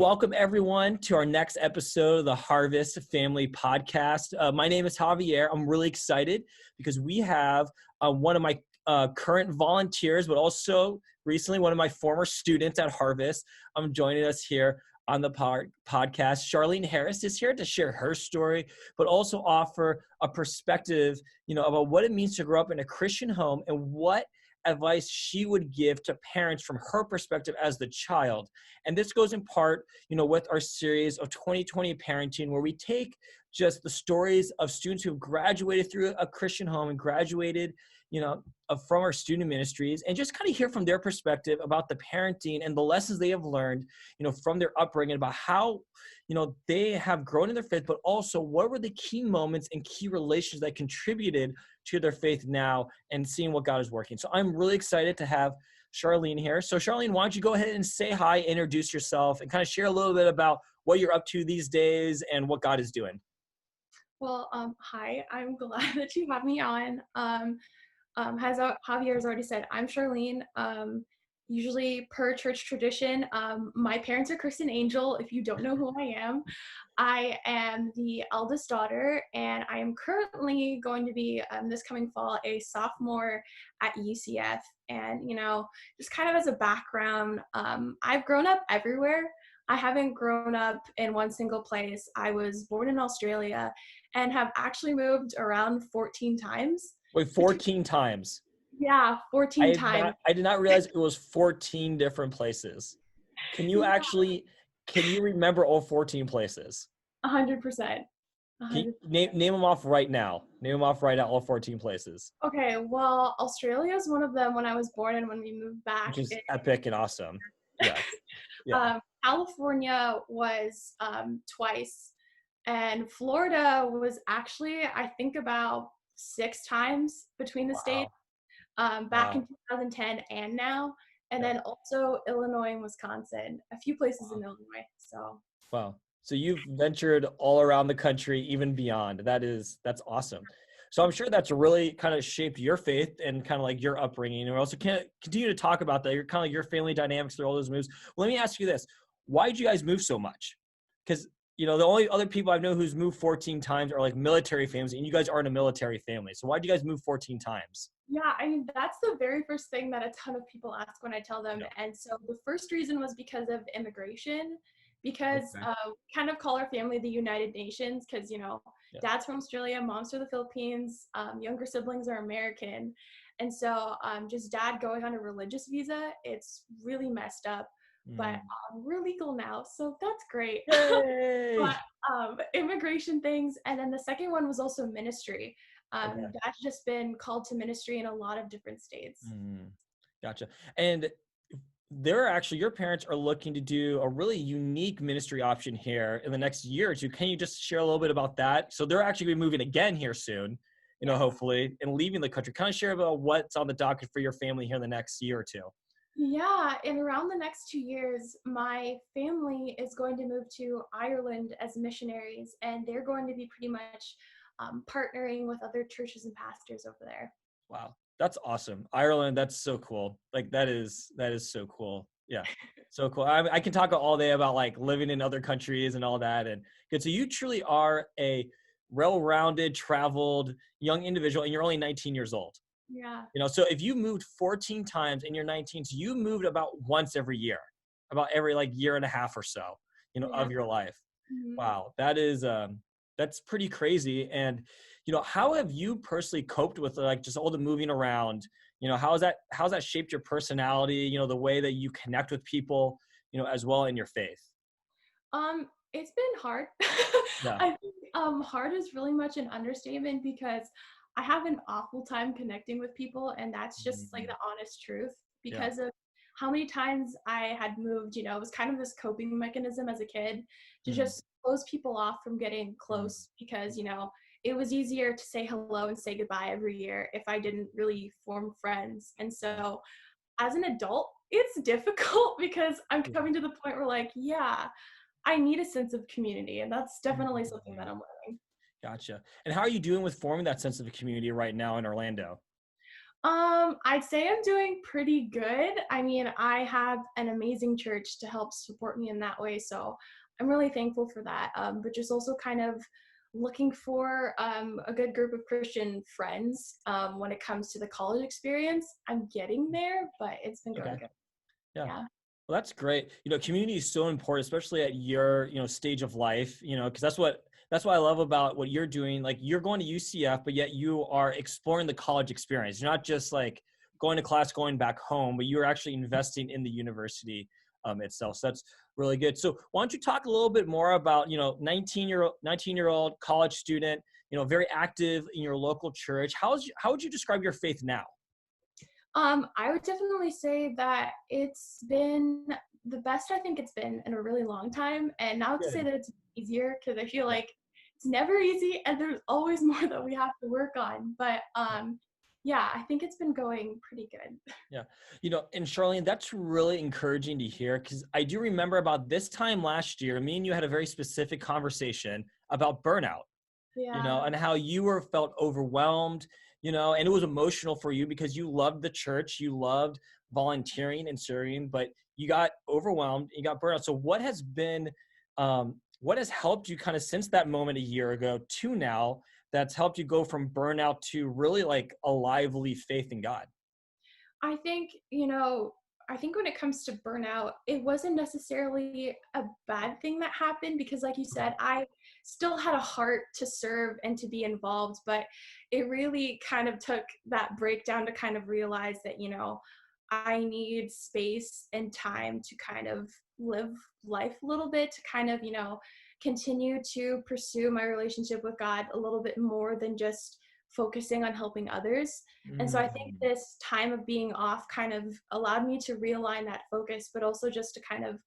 welcome everyone to our next episode of the Harvest Family Podcast. My name is Javier. I'm really excited because we have one of my current volunteers, but also recently one of my former students at Harvest. Joining us here on the podcast. Charlene Harris is here to share her story, but also offer a perspective, about what it means to grow up in a Christian home and what advice she would give to parents from her perspective as the child. And this goes in part, with our series of 2020 parenting, where we take just the stories of students who have graduated through a Christian home and graduated, from our student ministries, and just kind of hear from their perspective about the parenting and the lessons they have learned, from their upbringing, about how, they have grown in their faith, but also what were the key moments and key relations that contributed to their faith now and seeing what God is working. So I'm really excited to have Charlene here. So Charlene, why don't you go ahead and say hi, introduce yourself, and kind of share a little bit about what you're up to these days and what God is doing. Well, hi, I'm glad that you have me on. As Javier has already said, I'm Charlene. Usually per church tradition, my parents are Chris and Angel. If you don't know who I am the eldest daughter, and I am currently going to be, this coming fall, a sophomore at UCF. And, just kind of as a background, I've grown up everywhere. I haven't grown up in one single place. I was born in Australia and have actually moved around 14 times. Wait, 14 times? Yeah, 14 times. I did not realize it was 14 different places. Can you remember all 14 places? 100%. Name them off right now. Name them off right now, all 14 places. Okay, well, Australia is one of them when I was born and when we moved back. Which is epic and awesome. Yeah. California was twice. And Florida was actually, I think, about 6 times between the states, back in 2010 and now. And then also Illinois and Wisconsin, a few places in Illinois. Wow. So you've ventured all around the country, even beyond. That's awesome. So I'm sure that's really kind of shaped your faith and kind of like your upbringing. And we also can continue to talk about that. You're kind of like your family dynamics through all those moves. Well, let me ask you this. Why did you guys move so much? Because the only other people I know who's moved 14 times are like military families, and you guys aren't a military family. So why'd you guys move 14 times? Yeah, I mean, that's the very first thing that a ton of people ask when I tell them. Yeah. And so the first reason was because of immigration, because we kind of call our family the United Nations, because, dad's from Australia, mom's from the Philippines, younger siblings are American. And so just dad going on a religious visa, it's really messed up. But we're legal now, so that's great. But immigration things, and then the second one was also ministry. Dad's just been called to ministry in a lot of different states. Gotcha. And your parents are looking to do a really unique ministry option here in the next year or two. Can you just share a little bit about that? So they're actually going to be moving again here soon, hopefully, and leaving the country. Kind of share about what's on the docket for your family here in the next year or two. Yeah, in around the next 2 years, my family is going to move to Ireland as missionaries, and they're going to be pretty much partnering with other churches and pastors over there. Wow, that's awesome. Ireland, that's so cool. Like that is so cool. Yeah, so cool. I can talk all day about like living in other countries and all that. And good. So you truly are a well-rounded, traveled young individual, and you're only 19 years old. Yeah. So if you moved 14 times and you're 19, so you moved about once every year, about every like year and a half or so, of your life. Mm-hmm. Wow. That's pretty crazy. And, how have you personally coped with like just all the moving around? How's that shaped your personality, the way that you connect with people, as well in your faith? It's been hard. Yeah. I think hard is really much an understatement because I have an awful time connecting with people, and that's just like the honest truth because of how many times I had moved. It was kind of this coping mechanism as a kid to just close people off from getting close because, it was easier to say hello and say goodbye every year if I didn't really form friends. And so as an adult, it's difficult because I'm coming to the point where like, I need a sense of community, and that's definitely something that I'm learning. Gotcha. And how are you doing with forming that sense of a community right now in Orlando? I'd say I'm doing pretty good. I mean, I have an amazing church to help support me in that way, so I'm really thankful for that. But just also kind of looking for a good group of Christian friends when it comes to the college experience. I'm getting there, but it's been Okay. going good. Yeah. Yeah. Well, that's great. Community is so important, especially at your, stage of life, because that's what I love about what you're doing. Like you're going to UCF, but yet you are exploring the college experience. You're not just like going to class, going back home, but you're actually investing in the university itself. So that's really good. So why don't you talk a little bit more about, 19-year-old college student, very active in your local church. How would you describe your faith now? I would definitely say that it's been the best I think it's been in a really long time. And not to say Good. that it's easier, because I feel Yeah. like it's never easy and there's always more that we have to work on. But yeah, I think it's been going pretty good. Yeah. And Charlene, that's really encouraging to hear because I do remember about this time last year, me and you had a very specific conversation about burnout, Yeah. and how you were felt overwhelmed, and it was emotional for you because you loved the church, you loved volunteering and serving, but you got overwhelmed, you got burnout. So what has helped you kind of since that moment a year ago to now that's helped you go from burnout to really like a lively faith in God? I think, I think when it comes to burnout, it wasn't necessarily a bad thing that happened because, like you Okay. said, I still had a heart to serve and to be involved, but it really kind of took that breakdown to kind of realize that, I need space and time to kind of live life a little bit, to kind of, continue to pursue my relationship with God a little bit more than just focusing on helping others. And so I think Mm. this time of being off kind of allowed me to realign that focus, but also just to kind of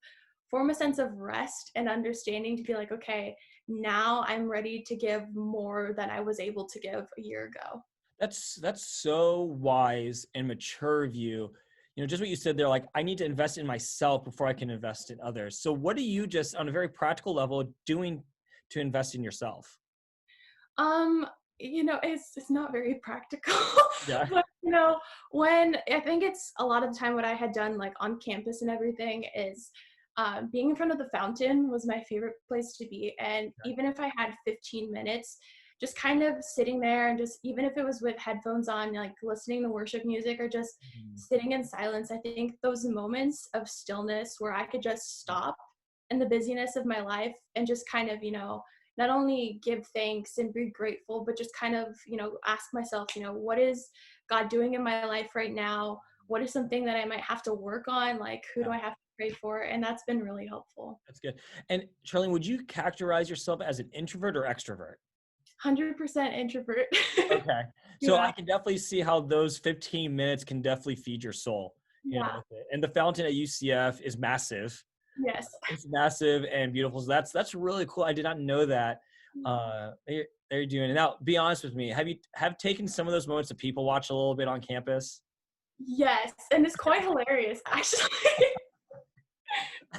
form a sense of rest and understanding to be like, okay, now I'm ready to give more than I was able to give a year ago. That's so wise and mature of you. Just what you said there, like I need to invest in myself before I can invest in others. So what are you just on a very practical level doing to invest in yourself? Um, it's not very practical, Yeah. but when I think it's a lot of the time what I had done like on campus and everything is being in front of the fountain was my favorite place to be. And even if I had 15 minutes, just kind of sitting there and just even if it was with headphones on, like listening to worship music or just Mhm. sitting in silence, I think those moments of stillness where I could just stop in the busyness of my life and just kind of, not only give thanks and be grateful, but just kind of, ask myself, what is God doing in my life right now? What is something that I might have to work on? Like, who do Yeah, I have to pray for? And that's been really helpful. that's good. And Charlene, would you characterize yourself as an introvert or extrovert? 100% introvert. Okay. So Yeah. I can definitely see how those 15 minutes can definitely feed your soul, Yeah. with it. And the fountain at UCF is massive. Yes. It's massive and beautiful. So that's really cool. I did not know that. They're doing it. Now, be honest with me. Have taken some of those moments to people watch a little bit on campus? Yes. And it's quite hilarious, actually.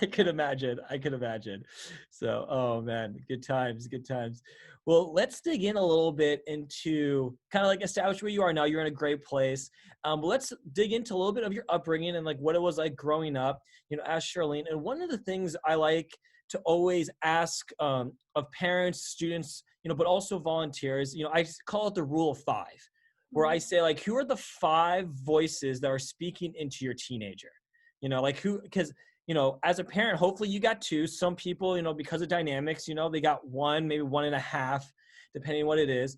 I could imagine. I could imagine. So, oh man, good times, good times. Well, let's dig in a little bit into kind of like establish where you are now. You're in a great place. But let's dig into a little bit of your upbringing and like what it was like growing up, as Charlene. And one of the things I like to always ask of parents, students, but also volunteers, I call it the rule of five, where I say like, who are the five voices that are speaking into your teenager? Like who, because as a parent, hopefully you got two. Some people, because of dynamics, they got one, maybe one and a half, depending on what it is,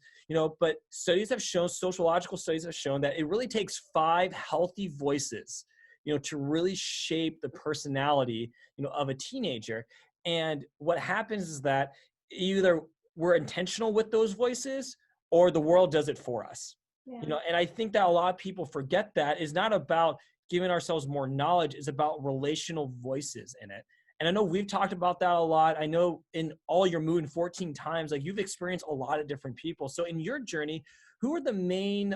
but studies have shown, sociological studies have shown that it really takes five healthy voices, to really shape the personality, of a teenager. And what happens is that either we're intentional with those voices or the world does it for us. Yeah. And I think that a lot of people forget that is not about giving ourselves more knowledge, is about relational voices in it. And I know we've talked about that a lot. I know in all your moving 14 times, like you've experienced a lot of different people. So in your journey, who are the main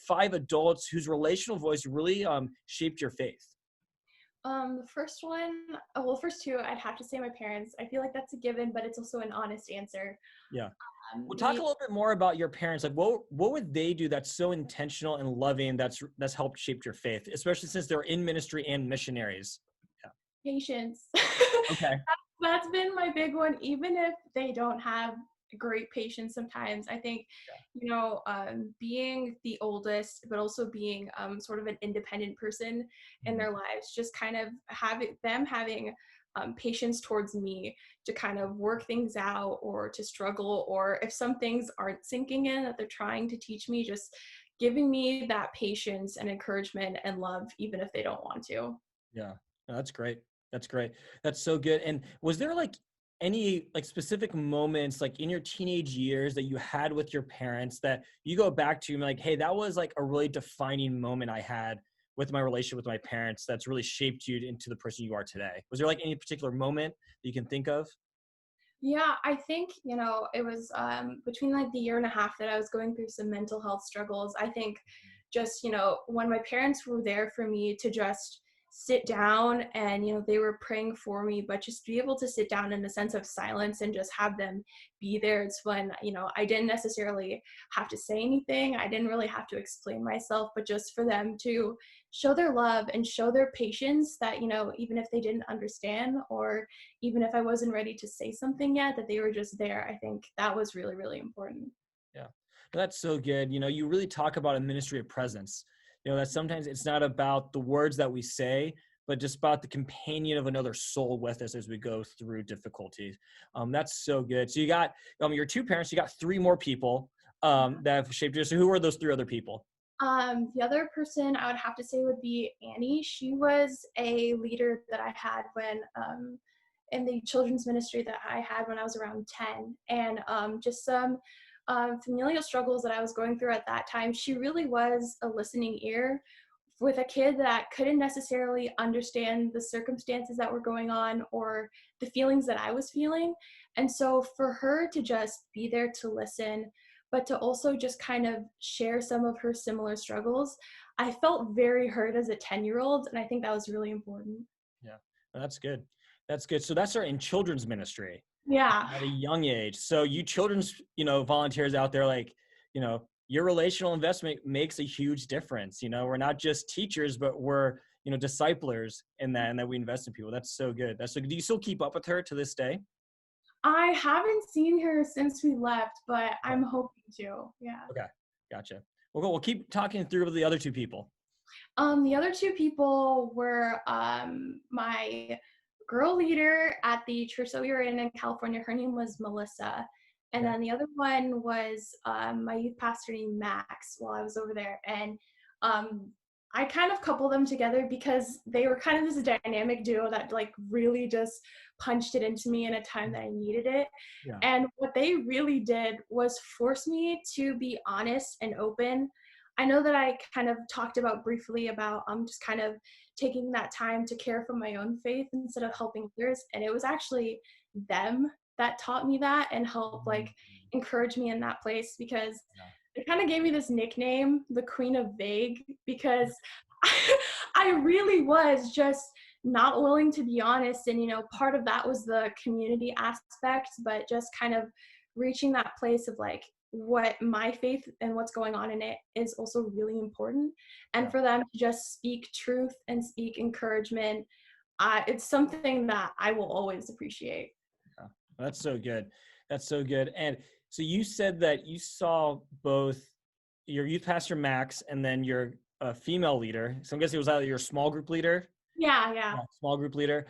five adults whose relational voice really shaped your faith? The first one, well, first two, I'd have to say my parents. I feel like that's a given, but it's also an honest answer. Yeah. Well, talk a They little bit more about your parents. Like, what would they do that's so intentional and loving that's helped shape your faith, especially since they're in ministry and missionaries? Yeah. patience. Okay. That's been my big one, even if they don't have great patience sometimes. I think, being the oldest, but also being sort of an independent person in Mhm. their lives, just kind of having patience towards me to kind of work things out or to struggle, or if some things aren't sinking in that they're trying to teach me, just giving me that patience and encouragement and love, even if they don't want to. Yeah. No, that's great. That's great. That's so good. And was there like any like specific moments like in your teenage years that you had with your parents that you go back to and like, hey, that was like a really defining moment I had with my relationship with my parents that's really shaped you into the person you are today? Was there like any particular moment that you can think of? Yeah, I think, it was between like the year and a half that I was going through some mental health struggles. I think just, when my parents were there for me to just sit down and, they were praying for me, but just be able to sit down in a sense of silence and just have them be there. It's when, I didn't necessarily have to say anything. I didn't really have to explain myself, but just for them to show their love and show their patience that, even if they didn't understand, or even if I wasn't ready to say something yet, that they were just there. I think that was really, really important. Yeah, that's so good. You really talk about a ministry of presence. That sometimes it's not about the words that we say, but just about the companion of another soul with us as we go through difficulties. That's so good. So you got your two parents, you got three more people that have shaped you. So who are those three other people? The other person I would have to say would be Annie. She was a leader that I had when in the children's ministry that I had when I was around 10, and just some familial struggles that I was going through at that time. She really was a listening ear with a kid that couldn't necessarily understand the circumstances that were going on or the feelings that I was feeling. And so for her to just be there to listen, but to also just kind of share some of her similar struggles, I felt very hurt as a 10-year-old. And I think that was really important. Yeah, well, that's good. That's good. So that's our in children's ministry Yeah. at a young age. So you children's, volunteers out there, like, your relational investment makes a huge difference. We're not just teachers, but we're, disciplers in that we invest in people. That's so good. That's so good. Do you still keep up with her to this day? I haven't seen her since we left, but Okay. I'm hoping to. Yeah. Okay. Gotcha. We'll keep talking through with the other two people. The other two people were my girl leader at the church that we were in California. Her name was Melissa. And Okay. then the other one was my youth pastor named Max while I was over there. And um, I kind of coupled them together because they were kind of this dynamic duo that like really just punched it into me in a time that I needed it. Yeah. And what they really did was force me to be honest and open. I know that I kind of talked about briefly about just kind of taking that time to care for my own faith instead of helping others. And it was actually them that taught me that and helped Mhm. like encourage me in that place, because Yeah. it kind of gave me this nickname, the Queen of Vague, because I really was just not willing to be honest. And, part of that was the community aspect, but just kind of reaching that place of like what my faith and what's going on in it is also really important. And Yeah. for them to just speak truth and speak encouragement, it's something that I will always appreciate. Yeah. That's so good. That's so good. And so you said that you saw both your youth pastor Max and then your female leader. So I'm guessing it was either your small group leader, Yeah, yeah. small group leader,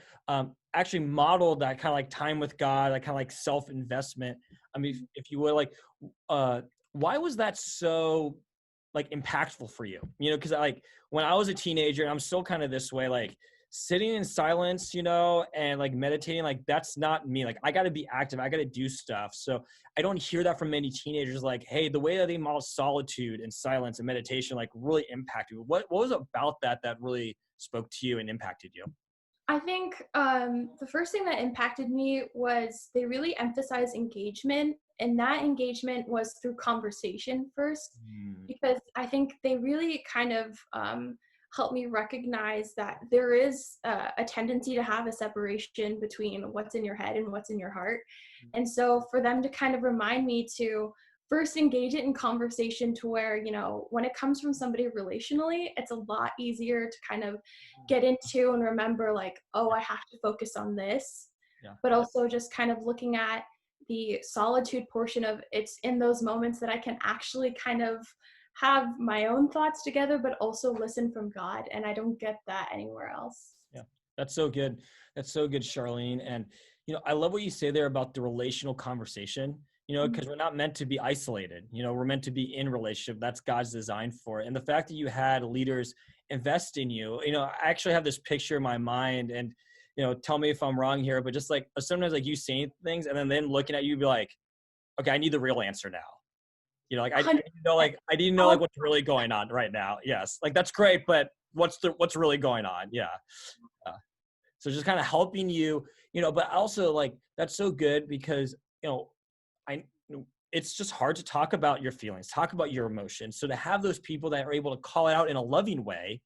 actually modeled that kind of like time with God, that kind of like self-investment. I mean, if you will, like, uh, why was that so like impactful for you? Because like when I was a teenager, and I'm still kind of this way, like sitting in silence, and like meditating, like that's not me. Like I got to be active. I got to do stuff. So I don't hear that from many teenagers. Like, hey, the way that they model solitude and silence and meditation, like really impacted you. What was it about that really spoke to you and impacted you? I think the first thing that impacted me was they really emphasized engagement, and that engagement was through conversation first, Mm, because I think they really kind of helped me recognize that there is a tendency to have a separation between what's in your head and what's in your heart. And so for them to kind of remind me to first engage it in conversation to where, when it comes from somebody relationally, it's a lot easier to kind of get into and remember like, oh, I have to focus on this. Yeah. But also just kind of looking at the solitude portion of it's in those moments that I can actually kind of have my own thoughts together, but also listen from God. And I don't get that anywhere else. Yeah, that's so good. That's so good, Charlene. And, I love what you say there about the relational conversation, because we're not meant to be isolated. We're meant to be in relationship. That's God's design for it. And the fact that you had leaders invest in you, I actually have this picture in my mind, and, tell me if I'm wrong here, but just like sometimes like you saying things and then looking at you be like, okay, I need the real answer now. Like I need to know, I need to know like what's really going on right now. Yes. Like that's great, but what's really going on? Yeah. So just kind of helping you, but also like, that's so good because, I, it's just hard to talk about your feelings, talk about your emotions. So to have those people that are able to call it out in a loving way,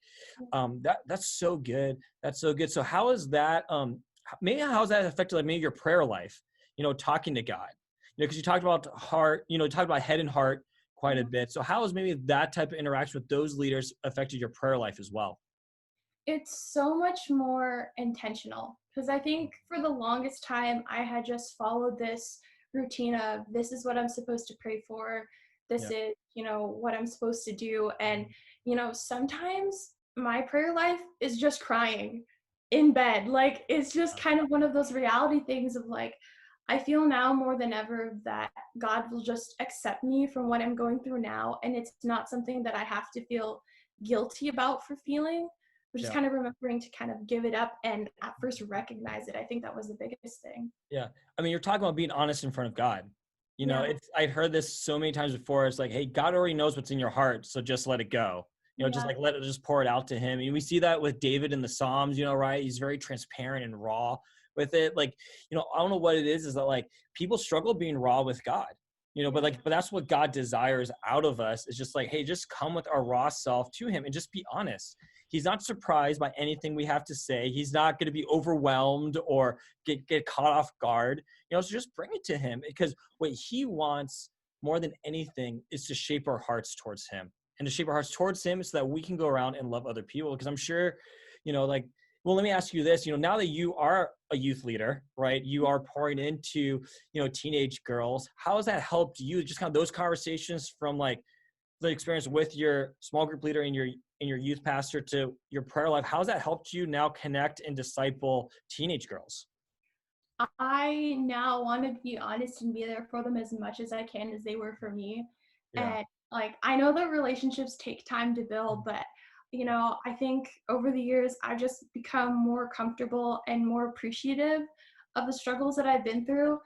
that's so good. That's so good. So how is that, maybe how's that affected like maybe your prayer life, talking to God, because you talked about heart, you talked about head and heart quite a bit. So how has maybe that type of interaction with those leaders affected your prayer life as well? It's so much more intentional because I think for the longest time I had just followed this routine of this is what I'm supposed to pray for. This Yeah. is, what I'm supposed to do. And, sometimes my prayer life is just crying in bed. Like it's just kind of one of those reality things of like, I feel now more than ever that God will just accept me from what I'm going through now. And it's not something that I have to feel guilty about for feeling, which is Yeah. kind of remembering to kind of give it up and at first recognize it. I think that was the biggest thing. Yeah. I mean, you're talking about being honest in front of God. Yeah. I've heard this so many times before. It's like, hey, God already knows what's in your heart. So just let it go. Just Yeah. like let it just pour it out to him. And we see that with David in the Psalms, right? He's very transparent and raw with it. Like, I don't know what it is that like people struggle being raw with God, but that's what God desires out of us is just like, hey, just come with our raw self to him and just be honest. He's not surprised by anything we have to say. He's not going to be overwhelmed or get caught off guard. So just bring it to him because what he wants more than anything is to shape our hearts towards him and to shape our hearts towards him so that we can go around and love other people. Because I'm sure, well, let me ask you this, now that you are a youth leader, right? You are pouring into, teenage girls. How has that helped you? Just kind of those conversations from like the experience with your small group leader and your youth pastor to your prayer life. How's that helped you now connect and disciple teenage girls? I now want to be honest and be there for them as much as I can as they were for me. Yeah. And like, I know that relationships take time to build, but I think over the years, I've just become more comfortable and more appreciative of the struggles that I've been through.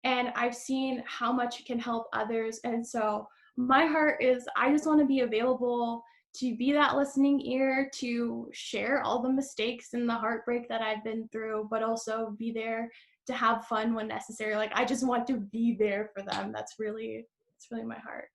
And I've seen how much it can help others. And so my heart is, I just want to be available to be that listening ear, to share all the mistakes and the heartbreak that I've been through, but also be there to have fun when necessary. Like I just want to be there for them. It's really my heart.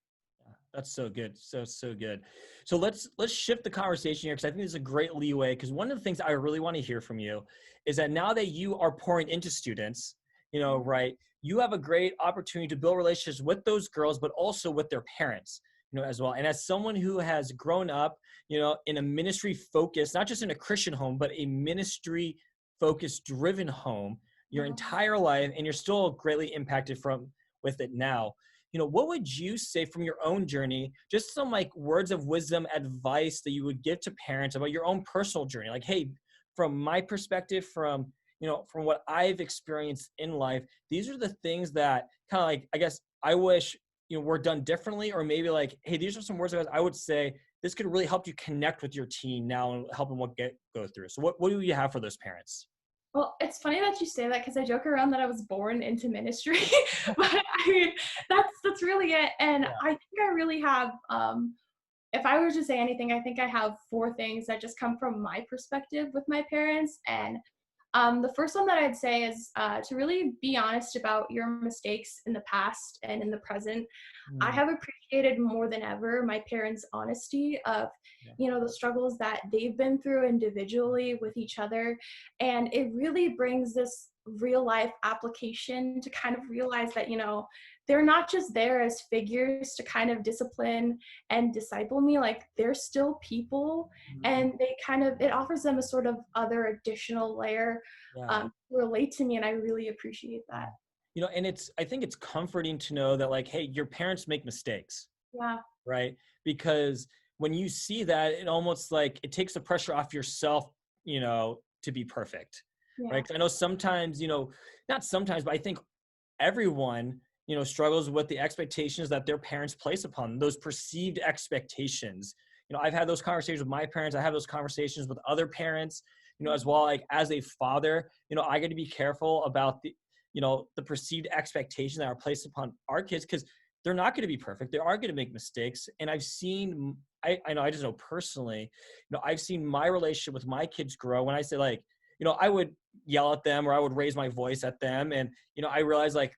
That's so good. So good. So let's shift the conversation here because I think this is a great leeway because one of the things I really want to hear from you is that now that you are pouring into students, right, you have a great opportunity to build relationships with those girls, but also with their parents, as well. And as someone who has grown up, in a ministry focused, not just in a Christian home, but a ministry focused driven home your entire life, and you're still greatly impacted with it now. What would you say from your own journey, just some like words of wisdom, advice that you would give to parents about your own personal journey? Like, hey, from my perspective, from what I've experienced in life, these are the things that kind of like, I guess I wish, were done differently, or maybe like, hey, these are some words I would say this could really help you connect with your teen now and help them go through. So what do you have for those parents? Well, it's funny that you say that because I joke around that I was born into ministry, but I mean, that's really it. And Yeah. I think I really have, if I were to say anything, I think I have 4 things that just come from my perspective with my parents. And The first one that I'd say is to really be honest about your mistakes in the past and in the present. I Mm, have appreciated more than ever my parents' honesty of, yeah, the struggles that they've been through individually with each other. And it really brings this real life application to kind of realize that, they're not just there as figures to kind of discipline and disciple me, like they're still people, mm, and it offers them a sort of other additional layer yeah. to relate to me, and I really appreciate that. Mm. And I think it's comforting to know that like, hey, your parents make mistakes, Yeah, right? Because when you see that, it almost like it takes the pressure off yourself, to be perfect, yeah, right? 'Cause I know sometimes, not sometimes, but I think everyone, struggles with the expectations that their parents place upon them, those perceived expectations. I've had those conversations with my parents. I have those conversations with other parents, as well. Like as a father, I got to be careful about the perceived expectations that are placed upon our kids because they're not going to be perfect. They are going to make mistakes. And I've seen, I know, I just know personally, I've seen my relationship with my kids grow when I say like, I would yell at them or I would raise my voice at them. And, I realized like,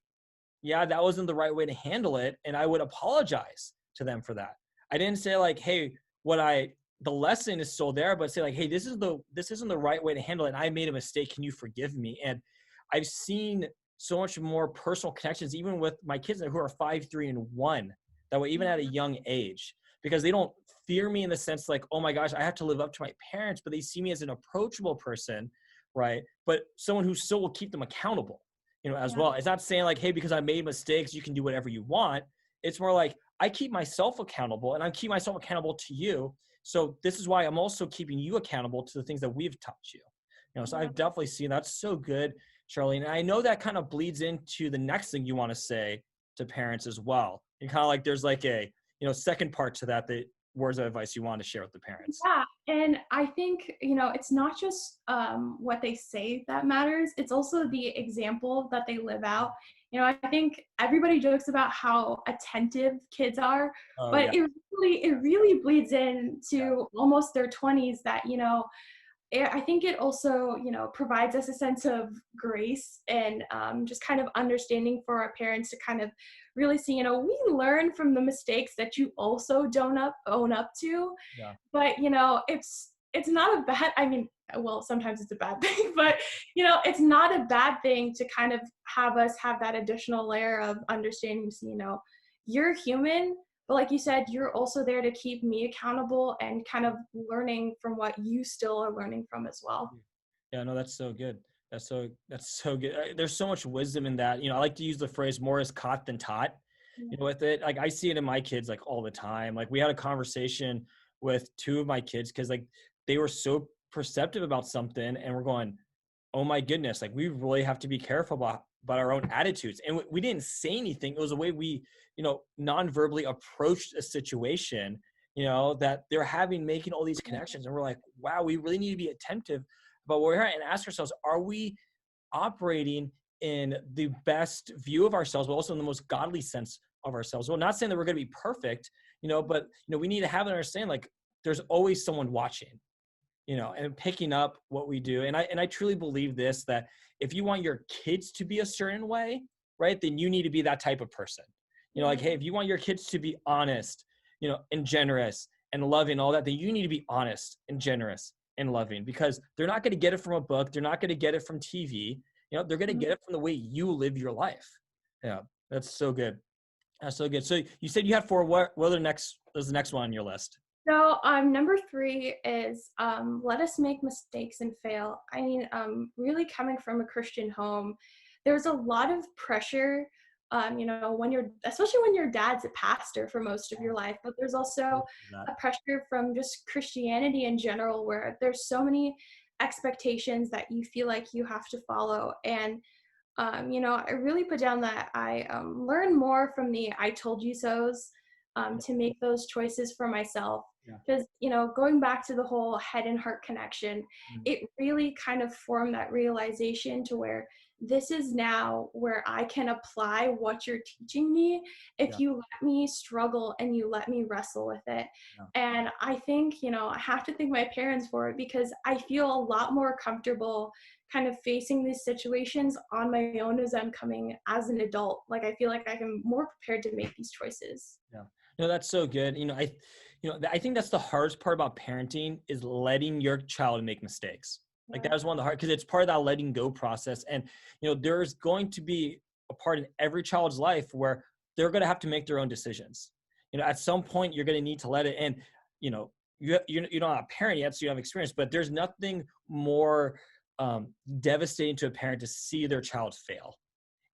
yeah, that wasn't the right way to handle it. And I would apologize to them for that. I didn't say like, hey, the lesson is still there, but say like, hey, this isn't the right way to handle it. And I made a mistake. Can you forgive me? And I've seen so much more personal connections, even with my kids who are 5, 3, and 1, that way, even yeah, at a young age, because they don't fear me in the sense like, oh my gosh, I have to live up to my parents, but they see me as an approachable person, right? But someone who still will keep them accountable, as yeah, well. It's not saying like, hey, because I made mistakes, you can do whatever you want. It's more like I keep myself accountable and I keep myself accountable to you. So this is why I'm also keeping you accountable to the things that we've taught you. So yeah. I've definitely seen that's so good, Charlene. And I know that kind of bleeds into the next thing you want to say to parents as well. And kind of like there's like a, second part to that, the words of advice you want to share with the parents. Yeah, and I think, it's not just what they say that matters, it's also the example that they live out. I think everybody jokes about how attentive kids are, Oh yeah. but it really bleeds Yeah. into almost their 20s that, I think it also, provides us a sense of grace and just kind of understanding for our parents to kind of really see, we learn from the mistakes that you also don't own up to. Yeah. But, it's not a bad, I mean, well, sometimes it's a bad thing, but, it's not a bad thing to kind of have us have that additional layer of understanding, so, you're human, but like you said, you're also there to keep me accountable and kind of learning from what you still are learning from as well. Yeah, no, that's so good. That's so good. There's so much wisdom in that. I like to use the phrase more is caught than taught. Yeah. With it, like I see it in my kids like all the time. Like we had a conversation with two of my kids because like they were so perceptive about something, and we're going, oh my goodness, like we really have to be careful about our own attitudes. And we didn't say anything. It was a way we, non-verbally approached a situation, that they're making all these connections. And we're like, wow, we really need to be attentive about where we're at and ask ourselves, are we operating in the best view of ourselves, but also in the most godly sense of ourselves? Well, not saying that we're going to be perfect, but, we need to have an understanding, like there's always someone watching, and picking up what we do. And I truly believe this, that if you want your kids to be a certain way, right, then you need to be that type of person. Like, hey, if you want your kids to be honest, and generous and loving, all that, then you need to be honest and generous and loving, because they're not going to get it from a book. They're not going to get it from TV. They're going to get it from the way you live your life. Yeah. That's so good. That's so good. So you said you had 4. What are was the next one on your list? So, number 3 is let us make mistakes and fail. I mean, really coming from a Christian home, there's a lot of pressure, especially when your dad's a pastor for most of your life, but there's also That. a pressure from just Christianity in general, where there's so many expectations that you feel like you have to follow. And I really put down that I learn more from the I told you so's to make those choices for myself. Yeah. Because, going back to the whole head and heart connection, Mm. it really kind of formed that realization to where this is now where I can apply what you're teaching me if Yeah. you let me struggle and you let me wrestle with it. Yeah. And I think, I have to thank my parents for it, because I feel a lot more comfortable kind of facing these situations on my own as I'm coming as an adult. Like, I feel like I'm more prepared to make these choices. Yeah. No, that's so good. I think that's the hardest part about parenting is letting your child make mistakes. Like Yeah. that is one of the hard, because it's part of that letting go process. And, there's going to be a part in every child's life where they're going to have to make their own decisions. At some point you're going to need to let it, and, you're not a parent yet, so you don't have experience, but there's nothing more devastating to a parent to see their child fail.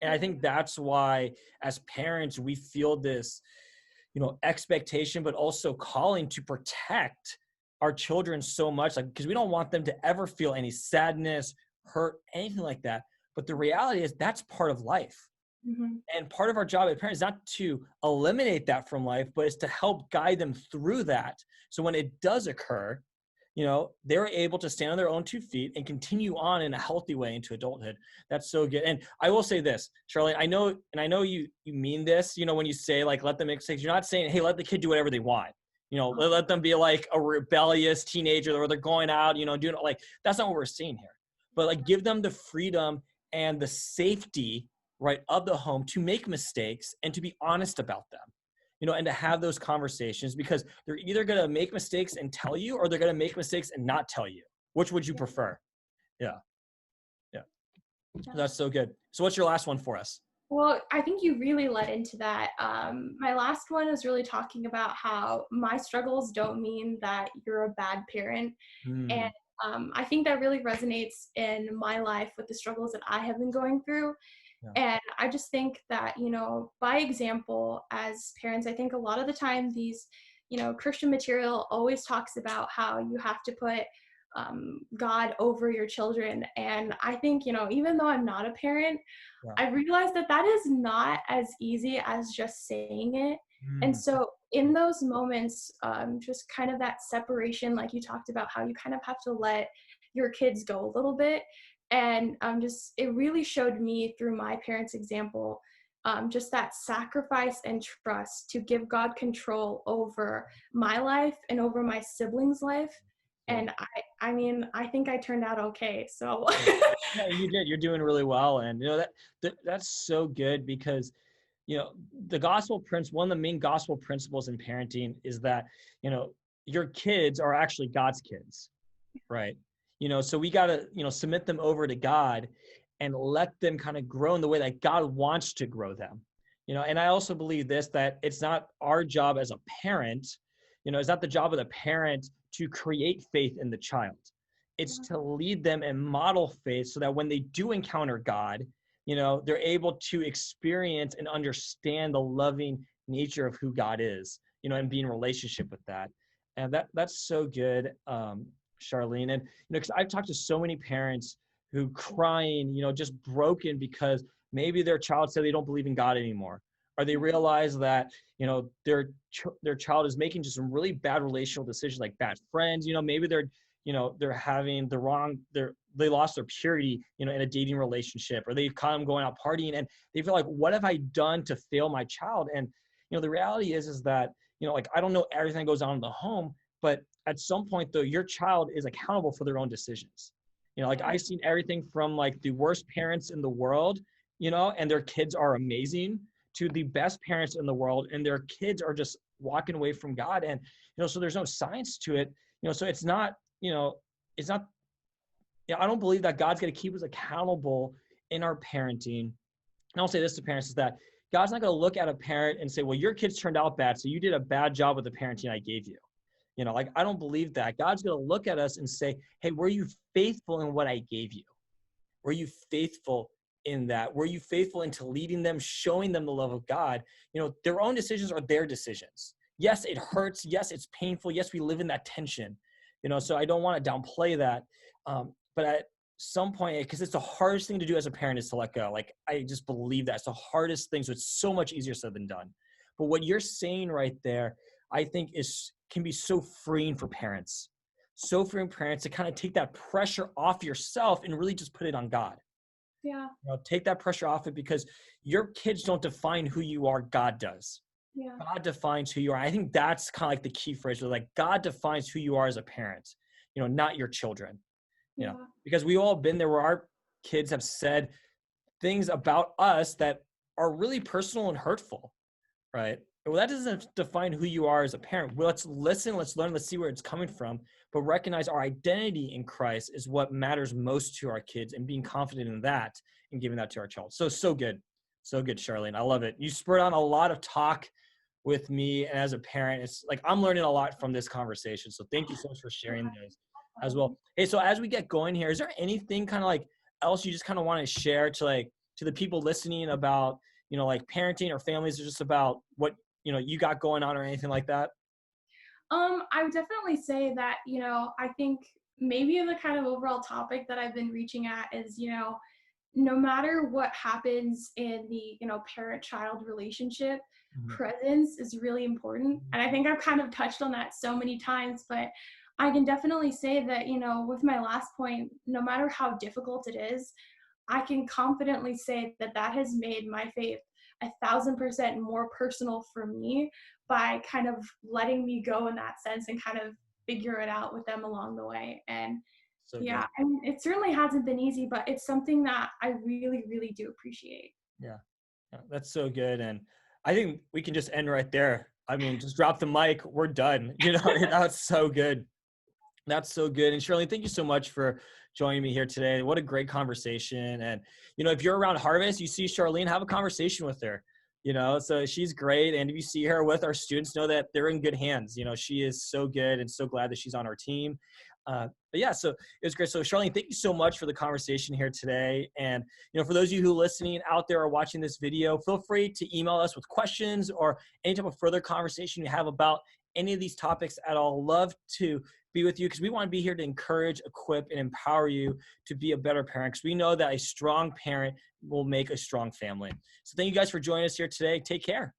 And I think that's why as parents, we feel this, expectation, but also calling to protect our children so much, like, because we don't want them to ever feel any sadness, hurt, anything like that. But the reality is that's part of life. Mm-hmm. And part of our job as parents is not to eliminate that from life, but is to help guide them through that. So when it does occur, they're able to stand on their own 2 feet and continue on in a healthy way into adulthood. That's so good. And I will say this, Charlene, I know you mean this, when you say like, let them make mistakes, you're not saying, hey, let the kid do whatever they want. Let them be like a rebellious teenager where they're going out, doing like, that's not what we're seeing here. But like, give them the freedom and the safety, right, of the home to make mistakes and to be honest about them. And to have those conversations, because they're either going to make mistakes and tell you, or they're going to make mistakes and not tell you. Which would you prefer? Yeah. Yeah. That's so good. So what's your last one for us? Well, I think you really led into that. My last one is really talking about how my struggles don't mean that you're a bad parent. And Mm, I think that really resonates in my life with the struggles that I have been going through. yeah. And I just think that, by example, as parents, I think a lot of the time these, Christian material always talks about how you have to put God over your children. And I think, even though I'm not a parent, Yeah. I realized that that is not as easy as just saying it. And Mm, so in those moments, just kind of that separation, like you talked about, how you kind of have to let your kids go a little bit. And it really showed me through my parents' example, just that sacrifice and trust to give God control over my life and over my siblings' life. good. And I mean, I think I turned out okay. So Yeah, you did. You're doing really well. And, that's so good, because, the one of the main gospel principles in parenting is that, your kids are actually God's kids. Right. So we got to, submit them over to God and let them kind of grow in the way that God wants to grow them. And I also believe this, that it's not our job as a parent, it's not the job of the parent to create faith in the child. It's to lead them and model faith so that when they do encounter God, they're able to experience and understand the loving nature of who God is, and be in relationship with that. And that's so good. Charlene. And, because I've talked to so many parents who crying, just broken because maybe their child said they don't believe in God anymore, or they realize that, their child is making just some really bad relational decisions, like bad friends, maybe they're having they lost their purity, in a dating relationship, or they've caught them going out partying, and they feel like, what have I done to fail my child? And, the reality is that, like, I don't know everything that goes on in the home, but at some point though, your child is accountable for their own decisions. Like, I've seen everything from like the worst parents in the world, and their kids are amazing, to the best parents in the world and their kids are just walking away from God. And, so there's no science to it, so it's not, it's not, I don't believe that God's going to keep us accountable in our parenting. And I'll say this to parents, is that God's not going to look at a parent and say, well, your kids turned out bad, so you did a bad job with the parenting I gave you. Like, I don't believe that. God's going to look at us and say, hey, were you faithful in what I gave you? Were you faithful in that? Were you faithful into leading them, showing them the love of God? Their own decisions are their decisions. Yes, it hurts. Yes, it's painful. Yes, we live in that tension, so I don't want to downplay that. But at some point, because it's the hardest thing to do as a parent, is to let go. Like, I just believe that it's the hardest thing. So it's so much easier said than done. But what you're saying right there, I think, is can be so freeing for parents. So freeing parents to kind of take that pressure off yourself and really just put it on God. Yeah. Take that pressure off it, because your kids don't define who you are. God does. Yeah. God defines who you are. I think that's kind of like the key phrase, where like God defines who you are as a parent, not your children, Yeah. because we all been there where our kids have said things about us that are really personal and hurtful, right? Well, that doesn't define who you are as a parent. Well, let's listen, let's learn, let's see where it's coming from, but recognize our identity in Christ is what matters most to our kids, and being confident in that and giving that to our child. So good. So good, Charlene. I love it. You spurred on a lot of talk with me, and as a parent, it's like I'm learning a lot from this conversation. So thank you so much for sharing those as well. Hey, so as we get going here, is there anything kind of like else you just kind of want to share to the people listening about, like parenting or families, or just about what, you got going on or anything like that? I would definitely say that, I think maybe the kind of overall topic that I've been reaching at is, no matter what happens in the, parent-child relationship, Mhm. presence is really important. And I think I've kind of touched on that so many times, but I can definitely say that, with my last point, no matter how difficult it is, I can confidently say that that has made my faith 1,000% more personal for me by kind of letting me go in that sense and kind of figure it out with them along the way. And So yeah, good. and it certainly hasn't been easy, but it's something that I really, really do appreciate. Yeah. Yeah, that's so good. And I think we can just end right there. I mean, just drop the mic. We're done. That's so good. That's so good. And Shirley, thank you so much for joining me here today. What a great conversation. And, if you're around Harvest, you see Charlene, have a conversation with her, so she's great. And if you see her with our students, know that they're in good hands. She is so good, and so glad that she's on our team. But yeah, so it was great. So Charlene, thank you so much for the conversation here today. And, for those of you who are listening out there or watching this video, feel free to email us with questions or any type of further conversation you have about any of these topics at all. Love to be with you, because we want to be here to encourage, equip, and empower you to be a better parent, because we know that a strong parent will make a strong family. So thank you guys for joining us here today. Take care.